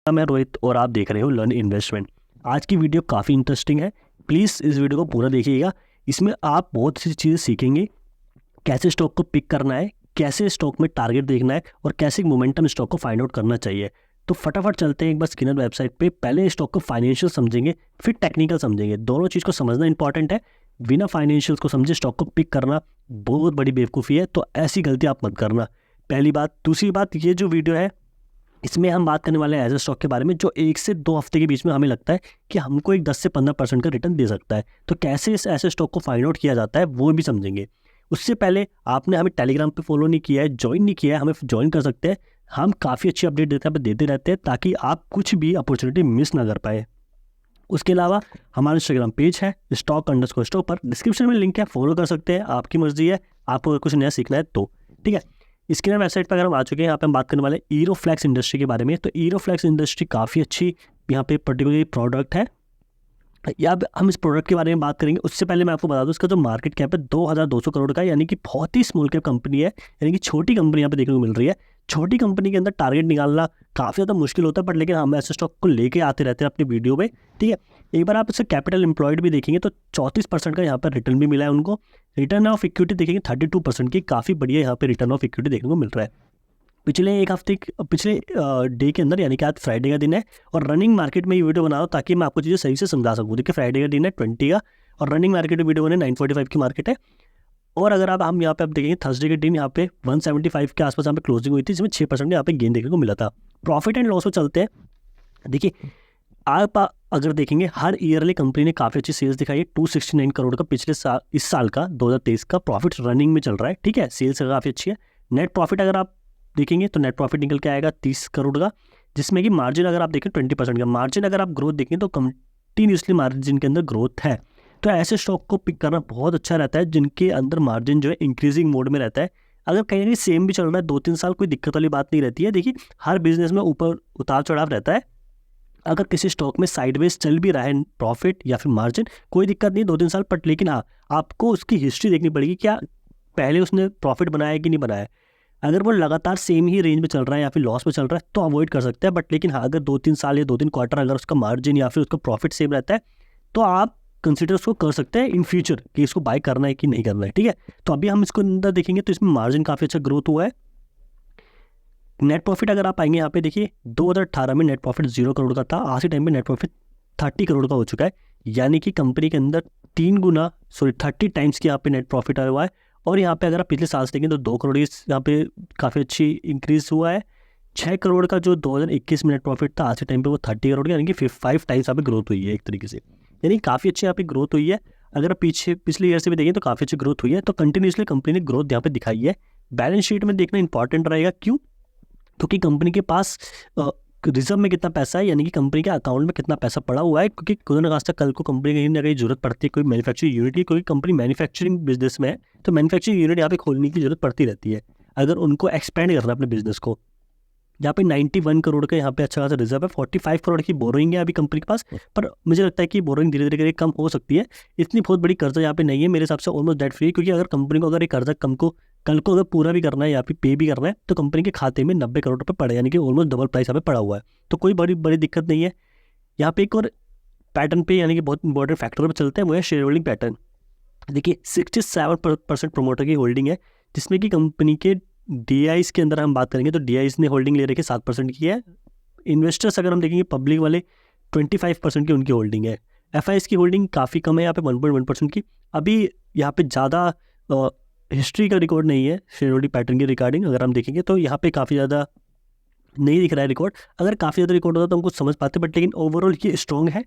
मैं रोहित और आप देख रहे हो लर्न इन्वेस्टमेंट। आज की वीडियो काफ़ी इंटरेस्टिंग है, प्लीज़ इस वीडियो को पूरा देखिएगा। इसमें आप बहुत सी चीज़ें सीखेंगे, कैसे स्टॉक को पिक करना है, कैसे स्टॉक में टारगेट देखना है और कैसे मोमेंटम स्टॉक को फाइंड आउट करना चाहिए। तो फटाफट चलते हैं एक बार स्किनर वेबसाइट पे। पहले स्टॉक को फाइनेंशियल समझेंगे, फिर टेक्निकल समझेंगे। दोनों चीज़ को समझना इंपॉर्टेंट है। बिना फाइनेंशियल्स को समझे स्टॉक को पिक करना बहुत बड़ी बेवकूफ़ी है, तो ऐसी गलती आप मत करना। पहली बात। दूसरी बात, ये जो वीडियो है इसमें हम बात करने वाले हैं ऐसे स्टॉक के बारे में जो 1 से 2 हफ्ते के बीच में हमें लगता है कि हमको एक 10 से 15% का रिटर्न दे सकता है। तो कैसे इस ऐसे स्टॉक को फाइंड आउट किया जाता है वो भी समझेंगे। उससे पहले आपने हमें टेलीग्राम पे फॉलो नहीं किया है, ज्वाइन नहीं किया है, हमें ज्वाइन कर सकते हैं। हम काफ़ी अच्छी अपडेट देते रहते हैं ताकि आप कुछ भी अपॉर्चुनिटी मिस ना कर पाए। उसके अलावा हमारा इंस्टाग्राम पेज है stock_stopper, डिस्क्रिप्शन में लिंक है, फॉलो कर सकते हैं। आपकी मर्जी है, आपको अगर कुछ नया सीखना है तो। ठीक है, इसके ना वेबसाइट पर अगर हम आ चुके हैं, यहाँ पे हम बात करने वाले ईरोफ्लेक्स इंडस्ट्री के बारे में। तो ईरोफ्लेक्स इंडस्ट्री काफ़ी अच्छी यहाँ पे पर्टिकुलरली प्रोडक्ट है, या हम इस प्रोडक्ट के बारे में बात करेंगे। उससे पहले मैं आपको बता दूं इसका जो मार्केट कैप है 2200 करोड़ का, यानी कि बहुत ही स्मॉल कैप कंपनी है, यानी कि छोटी कंपनी यहाँ पे देखने को मिल रही है। छोटी कंपनी के अंदर टारगेट निकालना काफ़ी ज़्यादा मुश्किल होता है, बट लेकिन हम ऐसे स्टॉक को लेके आते रहते हैं अपनी वीडियो में। ठीक है, एक बार आप इससे कैपिटल एम्प्लॉयड भी देखेंगे तो 34% का यहाँ पर रिटर्न भी मिला है उनको। रिटर्न ऑफ इक्विटी देखेंगे 32% की, काफ़ी बढ़िया यहाँ पे रिटर्न ऑफ इक्विटी देखने को मिल रहा है। पिछले डे के अंदर, यानी कि आज फ्राइडे का दिन है और रनिंग मार्केट में ये वीडियो बना रहा हूँ ताकि मैं आपको चीज़ें सही से समझा सकूँ। देखिए फ्राइडे का दिन है 20 का और रनिंग मार्केट में वीडियो बने 945 की मार्केट है। और अगर हम यहाँ पे आप देखेंगे थर्सडे के दिन यहाँ पे 175 के आसपास यहाँ पे क्लोजिंग हुई थी, जिसमें 6% यहाँ पे गेन देखने को मिला था। प्रॉफिट एंड लॉस में चलते हैं। देखिए आप अगर देखेंगे हर ईयरली कंपनी ने काफ़ी अच्छी सेल्स दिखाई है। 269 करोड़ का पिछले साल, इस साल का 2023 का प्रॉफिट रनिंग में चल रहा है। ठीक है, सेल्स काफ़ी अच्छी है। नेट प्रॉफिट अगर आप देखेंगे तो नेट प्रॉफिट निकल के आएगा 30 करोड़ का, जिसमें कि मार्जिन अगर आप देखें 20% का मार्जिन। अगर आप ग्रोथ देखें तो कंटिन्यूसली मार्जिन के अंदर ग्रोथ है। तो ऐसे स्टॉक को पिक करना बहुत अच्छा रहता है जिनके अंदर मार्जिन जो है इंक्रीजिंग मोड में रहता है। अगर कहीं ना कहीं सेम भी चल रहा है 2-3 साल, कोई दिक्कत वाली बात नहीं रहती है। देखिए हर बिजनेस में ऊपर उतार चढ़ाव रहता है। अगर किसी स्टॉक में साइडवेज चल भी रहा है प्रॉफिट या फिर मार्जिन, कोई दिक्कत नहीं 2-3 साल, बट लेकिन हाँ आपको उसकी हिस्ट्री देखनी पड़ेगी, क्या पहले उसने प्रॉफिट बनाया कि नहीं बनाया। अगर वो लगातार सेम ही रेंज में चल रहा है या फिर लॉस में चल रहा है तो अवॉइड कर सकते हैं। बट लेकिन हाँ अगर 2-3 साल या 2-3 क्वार्टर अगर उसका मार्जिन या फिर उसका प्रॉफिट सेम रहता है तो आप कंसिडर उसको कर सकते हैं इन फ्यूचर कि इसको बाय करना है कि नहीं करना है। ठीक है, तो अभी हम इसको अंदर देखेंगे तो इसमें मार्जिन काफ़ी अच्छा ग्रोथ हुआ है। नेट प्रॉफिट अगर आप आएंगे यहाँ पे देखिए 2018 में नेट प्रॉफिट 0 करोड़ का था, आज के टाइम में नेट प्रॉफिट 30 करोड़ का हो चुका है, यानी कि कंपनी के अंदर 30 टाइम्स की यहाँ पे नेट प्रॉफिट आया हुआ है। और यहाँ पे अगर आप पिछले साल से देखें तो 2 करोड़ यहाँ पे काफ़ी अच्छी इंक्रीज हुआ है। 6 करोड़ का जो 2021 में नेट प्रॉफिट था, आज के टाइम पे वो 30 करोड़ का, यानी कि 5 टाइम्स यहाँ पे ग्रोथ हुई है एक तरीके से, यानी काफ़ी अच्छी यहाँ पे ग्रोथ हुई है। अगर आप पिछले ईयर से भी देखें तो काफ़ी अच्छी ग्रोथ हुई है। तो कंटिन्यूसली कंपनी ने ग्रोथ यहाँ पे दिखाई है। बैलेंस शीट में देखना इंपॉर्टेंट रहेगा, क्यों? क्योंकि कंपनी के पास रिजर्व में कितना पैसा है, यानी कि कंपनी के अकाउंट में कितना पैसा पड़ा हुआ है। क्योंकि खुदा न खास्ता कल को कंपनी कहीं ना कहीं जरूरत पड़ती है कोई मैन्युफैक्चरिंग यूनिट की, कोई कंपनी मैन्युफैक्चरिंग बिजनेस में है तो मैन्युफैक्चरिंग यूनिट यहाँ पे खोलने की जरूरत पड़ती रहती है अगर उनको एक्सपेंड करना है अपने बिजनेस को। यहाँ पे 91 करोड़ का यहाँ पे अच्छा खासा रिजर्व है। 45 करोड़ की बोरोइंग है अभी कंपनी के पास, पर मुझे लगता है कि बोरोइंग धीरे धीरे कम हो सकती है। इतनी बहुत बड़ी कर्जा यहाँ पे नहीं है मेरे हिसाब से, ऑलमोस्ट डेट फ्री। क्योंकि अगर कंपनी को अगर ये कर्जा कल को अगर पूरा भी करना है या फिर पे भी करना है तो कंपनी के खाते में 90 करोड़ रुपये पड़े, यानी कि ऑलमोस्ट डबल प्राइस यहाँ पे पड़ा हुआ है। तो कोई बड़ी दिक्कत नहीं है। यहाँ पे एक और पैटर्न पे, यानी कि बहुत इंपॉर्टेंट फैक्टर पे चलते हैं, वो है शेयर होल्डिंग पैटर्न। देखिए 67% प्रोमोटर की होल्डिंग है, जिसमें कि कंपनी के DIs के अंदर हम बात करेंगे तो DIs ने होल्डिंग ले रखी 7% की है। इन्वेस्टर्स अगर हम देखेंगे पब्लिक वाले 25% की उनकी होल्डिंग है। FIs की होल्डिंग काफ़ी कम है यहाँ पे 1.1% की। अभी यहाँ पे ज़्यादा हिस्ट्री का रिकॉर्ड नहीं है शेयर होल्डिंग पैटर्न की रिगार्डिंग। अगर हम देखेंगे तो यहाँ पे काफ़ी ज़्यादा नहीं दिख रहा है रिकॉर्ड। अगर काफ़ी ज़्यादा रिकॉर्ड होता तो हम कुछ समझ पाते, बट लेकिन ओवरऑल ये स्ट्रॉन्ग है।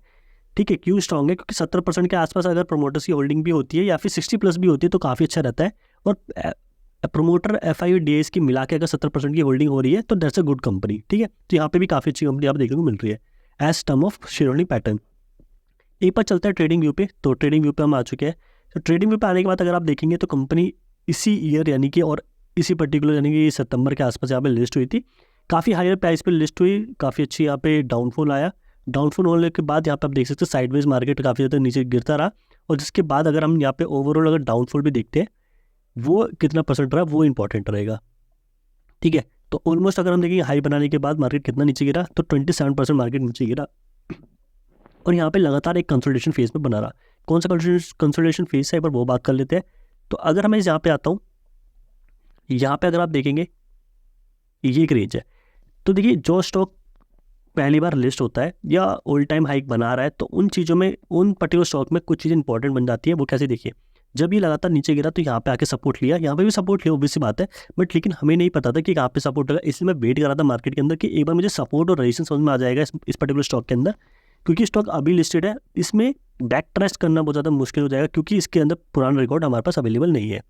ठीक है, क्यों स्ट्रॉन्ग है? क्योंकि 70% के आसपास अगर प्रोमोटर्स की होल्डिंग भी होती है या फिर 60+ भी होती है तो काफ़ी अच्छा रहता है। और प्रोमोटर FI और DIs की मिला के अगर 70% की होल्डिंग हो रही है तो दैट्स अ गुड कंपनी। ठीक है, तो यहाँ पे भी काफ़ी अच्छी कंपनी आप देखने को मिल रही है as term of shareholding pattern. एक बार चलता है ट्रेडिंग व्यू पे। तो ट्रेडिंग व्यू पे हम आ चुके हैं। तो ट्रेडिंग व्यू पे आने के बाद अगर आप देखेंगे तो कंपनी इसी ईयर, यानी कि और इसी पर्टिकुलर यानी कि सितंबर के आसपास यहाँ पे लिस्ट हुई थी। काफ़ी हायर प्राइस पे लिस्ट हुई, काफ़ी अच्छी यहाँ पे डाउनफॉल आया। डाउनफॉल होने के बाद यहाँ पे आप देख सकते हैं साइडवेज मार्केट काफ़ी ज़्यादा नीचे गिरता रहा। और जिसके बाद अगर हम यहाँ पे ओवरऑल अगर डाउनफॉल भी देखते हैं वो कितना परसेंट रहा वो इंपॉर्टेंट रहेगा। ठीक है, तो ऑलमोस्ट अगर हम देखेंगे हाई बनाने के बाद मार्केट कितना नीचे गिरा, तो 27% मार्केट नीचे गिरा और यहाँ पे लगातार एक कंसोलिडेशन फेज में बना रहा। कौन सा कंसोलिडेशन फेज है एक बार वो बात कर लेते हैं। तो अगर मैं यहाँ पे आता हूँ, यहाँ पे अगर आप देखेंगे ये एक रेंज है। तो देखिए जो स्टॉक पहली बार लिस्ट होता है या ऑल टाइम हाइक बना रहा है, तो उन चीज़ों में, उन पर्टिकुलर स्टॉक में कुछ चीज़ें इंपॉर्टेंट बन जाती है। वो कैसे, देखिए जब ये लगातार नीचे गिरा तो यहाँ पे आके सपोर्ट लिया, यहाँ पे भी सपोर्ट लिया, ऑब्वियस सी बात है, बट लेकिन हमें नहीं पता था कि यहाँ पे सपोर्ट लगा। इसलिए मैं वेट कर रहा था मार्केट के अंदर कि एक बार मुझे सपोर्ट और रेजिस्टेंस समझ में आ जाएगा इस पर्टिकुलर स्टॉक के अंदर, क्योंकि स्टॉक अभी लिस्टेड है, इसमें बैक ट्रेस्ट करना बहुत ज़्यादा मुश्किल हो जाएगा क्योंकि इसके अंदर पुराना रिकॉर्ड हमारे पास अवेलेबल नहीं है।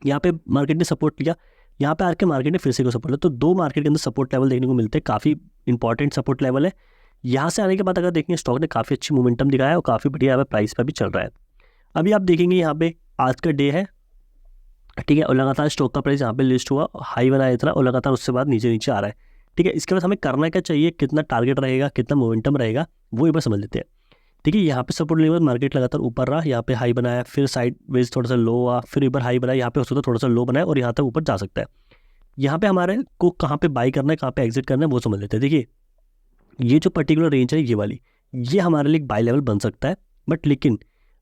यहाँ पे मार्केट ने सपोर्ट लिया, यहाँ पे आके मार्केट ने फिर से को सपोर्ट लिया, तो दो मार्केट के अंदर सपोर्ट लेवल देखने को मिलते हैं, काफ़ी इंपॉर्टेंट सपोर्ट लेवल है। यहाँ से आने के बाद अगर देखेंगे स्टॉक ने काफ़ी अच्छी मोमेंटम दिखाया है और काफ़ी बढ़िया यहाँ पे प्राइस पर भी चल रहा है। अभी आप देखेंगे यहाँ पे आज का डे है, ठीक है, और लगातार स्टॉक का प्राइस यहाँ पे लिस्ट हुआ, हाई बनाया इतना और लगातार उससे बाद नीचे नीचे आ रहा है, ठीक है। इसके बाद हमें करना क्या चाहिए, कितना टारगेट रहेगा, कितना मोमेंटम रहेगा, वो एक बार समझ लेते हैं। ठीक है, यहाँ पे सपोर्ट लेने के बाद मार्केट लगातार ऊपर रहा, यहाँ पे हाई बनाया, फिर साइड वेज थोड़ा सा लो हुआ, फिर ऊपर हाई बनाया, यहाँ पे हो सकता है थोड़ा सा लो बनाया और यहाँ तक ऊपर जा सकता है। यहाँ पे हमारे को कहाँ पे बाई करना है, कहाँ पे एग्जिट करना है, वो समझ लेते हैं। देखिए ये जो पर्टिकुलर रेंज है ये वाली, ये हमारे लिए एक बाई लेवल बन सकता है, बट लेकिन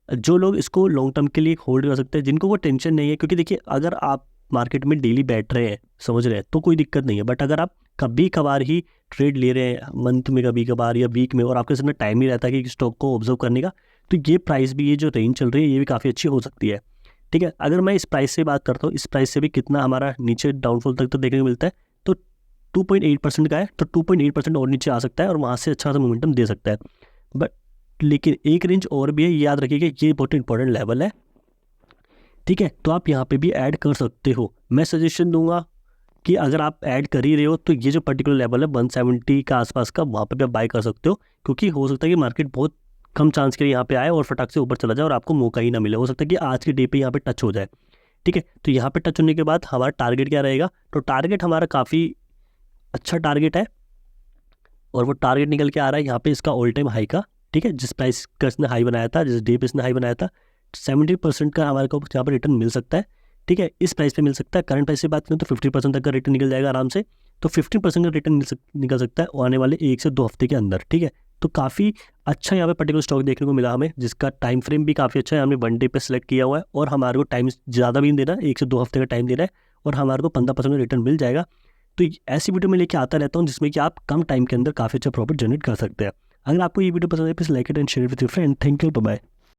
जो लोग इसको लॉन्ग टर्म के लिए होल्ड कर सकते हैं, जिनको वो टेंशन नहीं है, क्योंकि देखिए अगर आप मार्केट में डेली बैठ रहे हैं, समझ रहे हैं, तो कोई दिक्कत नहीं है, बट अगर आप कभी कभार ही ट्रेड ले रहे हैं, मंथ में कभी कभार या वीक में, और आपके सामने टाइम नहीं रहता कि स्टॉक को ऑब्जर्व करने का, तो ये प्राइस भी, ये जो रेंज चल रही है, ये भी काफ़ी अच्छी हो सकती है। ठीक है, अगर मैं इस प्राइस से बात करता हूँ, इस प्राइस से भी कितना हमारा नीचे डाउनफॉल तक तो देखने को मिलता है, तो 2.8% का है, तो 2.8% और नीचे आ सकता है और वहाँ से अच्छा सा मोमेंटम दे सकता है। बट लेकिन एक रेंज और भी है, ये याद रखिए कि ये बहुत इंपॉर्टेंट लेवल है, ठीक है। तो आप यहाँ पे भी ऐड कर सकते हो। मैं सजेशन दूंगा कि अगर आप ऐड कर ही रहे हो तो ये जो पर्टिकुलर लेवल है 170 का आसपास का, वहाँ पे भी आप बाय कर सकते हो, क्योंकि हो सकता है कि मार्केट बहुत कम चांस के लिए यहाँ पे आए और फटाक से ऊपर चला जाए और आपको मौका ही ना मिले। हो सकता है कि आज के डे पे यहाँ पे टच हो जाए, ठीक है। तो यहाँ पे टच होने के बाद हमारा टारगेट क्या रहेगा, तो टारगेट हमारा काफ़ी अच्छा टारगेट है और वो टारगेट निकल के आ रहा है यहाँ पे इसका ऑल टाइम हाई का, ठीक है, जिस प्राइस का इसने हाई बनाया था, जिस डे पे इसने हाई बनाया था, 70% का हमारे को यहाँ पर रिटर्न मिल सकता है, ठीक है। इस प्राइस पे मिल सकता है। करंट प्राइस से बात करें तो 50% तक का रिटर्न निकल जाएगा आराम से, तो 15% का रिटर्न निकल सकता है आने वाले 1 से 2 हफ्ते के अंदर, ठीक है। तो काफ़ी अच्छा यहाँ पे पर्टिकुलर स्टॉक देखने को मिला हमें, जिसका टाइम फ्रेम भी काफ़ी अच्छा है, हमने 1 डे पे सिलेक्ट किया हुआ है और हमारे को टाइम ज़्यादा भी नहीं देना, 1 से 2 हफ्ते का टाइम देना है और हमारे को 15% का रिटर्न मिल जाएगा। तो ऐसी वीडियो में लेके आता रहता हूँ जिसमें कि आप कम टाइम के अंदर काफ़ी अच्छा प्रॉफिट जनरेट कर सकते हैं। अगर आपको ये वीडियो पसंद है, please like it and share with your friend. Thank you, bye bye.